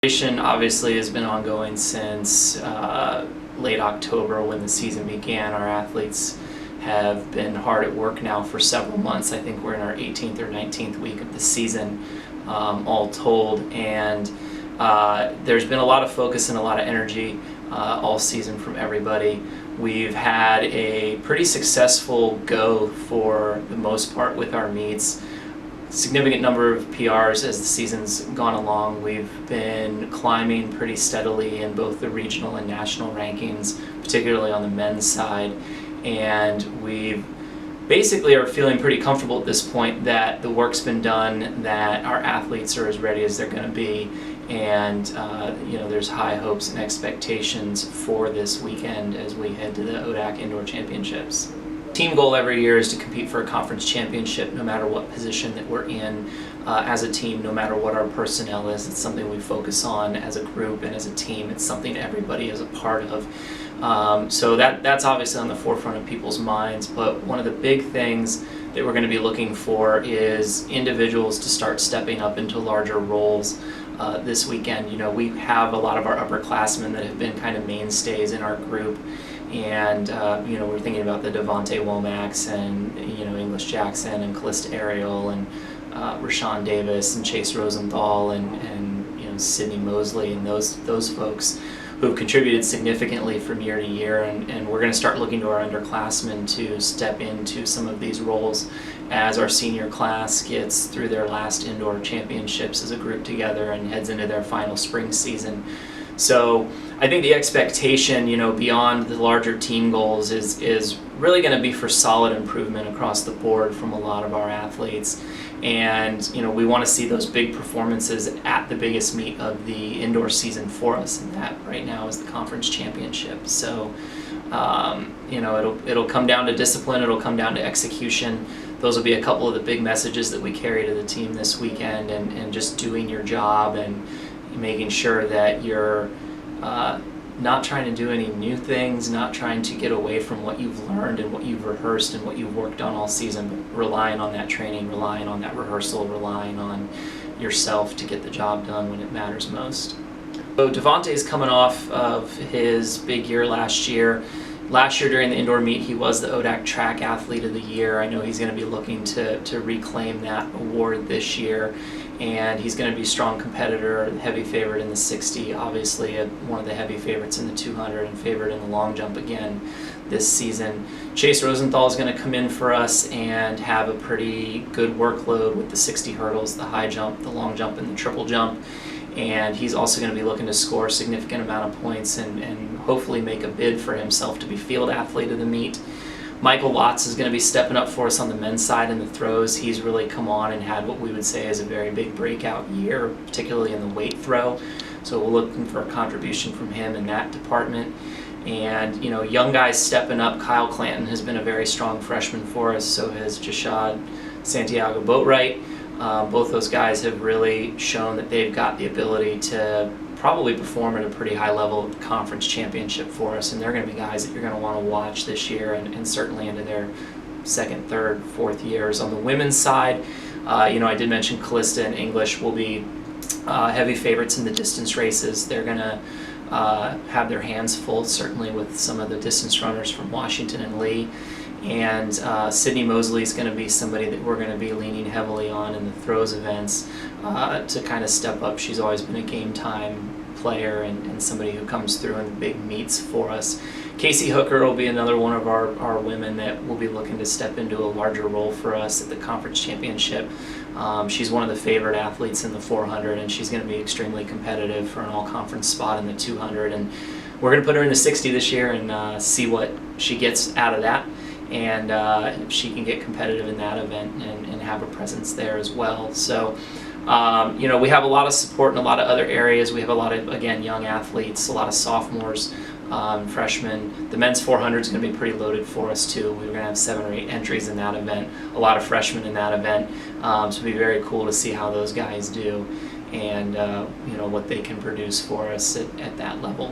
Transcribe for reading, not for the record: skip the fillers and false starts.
Obviously has been ongoing since late October when the season began. Our athletes have been hard at work now for several months. I think we're in our 18th or 19th week of the season, all told, and there's been a lot of focus and a lot of energy all season from everybody. We've had a pretty successful go for the most part with our meets. Significant number of PRs as the season's gone along. We've been climbing pretty steadily in both the regional and national rankings, particularly on the men's side, and we basically are feeling pretty comfortable at this point that the work's been done, that our athletes are as ready as they're going to be, and there's high hopes and expectations for this weekend as we head to the ODAC Indoor Championships. Team goal every year is to compete for a conference championship no matter what position that we're in as a team, no matter what our personnel is. It's something we focus on as a group and as a team. It's something everybody is a part of. So that's obviously on the forefront of people's minds, but one of the big things that we're going to be looking for is individuals to start stepping up into larger roles this weekend. We have a lot of our upperclassmen that have been kind of mainstays in our group, and we're thinking about the Devontae Womacs and English Jackson and Callista Ariel and Rashawn Davis and Chase Rosenthal and Sydney Mosley and those folks who have contributed significantly from year to year, and we're going to start looking to our underclassmen to step into some of these roles as our senior class gets through their last indoor championships as a group together and heads into their final spring season. So I think the expectation, beyond the larger team goals is really going to be for solid improvement across the board from a lot of our athletes. And, we want to see those big performances at the biggest meet of the indoor season for us, and that right now is the conference championship. So, it'll come down to discipline, it'll come down to execution. Those will be a couple of the big messages that we carry to the team this weekend, and just doing your job and making sure that you're not trying to do any new things, not trying to get away from what you've learned and what you've rehearsed and what you've worked on all season, but relying on that training, relying on that rehearsal, relying on yourself to get the job done when it matters most. So Devontae's coming off of his big year last year. Last year during the indoor meet, he was the ODAC Track Athlete of the Year. I know he's going to be looking to reclaim that award this year, and he's going to be a strong competitor, heavy favorite in the 60, obviously one of the heavy favorites in the 200 and favorite in the long jump again this season. Chase Rosenthal is going to come in for us and have a pretty good workload with the 60 hurdles, the high jump, the long jump, and the triple jump. And he's also going to be looking to score a significant amount of points and hopefully make a bid for himself to be field athlete of the meet. Michael Watts is going to be stepping up for us on the men's side in the throws. He's really come on and had what we would say is a very big breakout year, particularly in the weight throw. So we're looking for a contribution from him in that department. And, young guys stepping up. Kyle Clanton has been a very strong freshman for us, so has Jashad Santiago Boatwright. Both those guys have really shown that they've got the ability to probably perform at a pretty high level at the conference championship for us, and they're going to be guys that you're going to want to watch this year and certainly into their second, third, fourth years. On the women's side, I did mention Callista and English will be heavy favorites in the distance races. They're going to have their hands full, certainly with some of the distance runners from Washington and Lee. And Sydney Mosley is going to be somebody that we're going to be leaning heavily on in the throws events to kind of step up. She's always been a game time player and somebody who comes through in the big meets for us. Kacy Hooker will be another one of our women that will be looking to step into a larger role for us at the conference championship. She's one of the favorite athletes in the 400, and she's going to be extremely competitive for an all-conference spot in the 200. And we're going to put her in the 60 this year and see what she gets out of that. And if she can get competitive in that event and have a presence there as well. So, we have a lot of support in a lot of other areas. We have a lot of, again, young athletes, a lot of sophomores, freshmen. The men's 400 is going to be pretty loaded for us too. We're going to have 7 or 8 entries in that event, a lot of freshmen in that event. So it'll be very cool to see how those guys do and what they can produce for us at that level.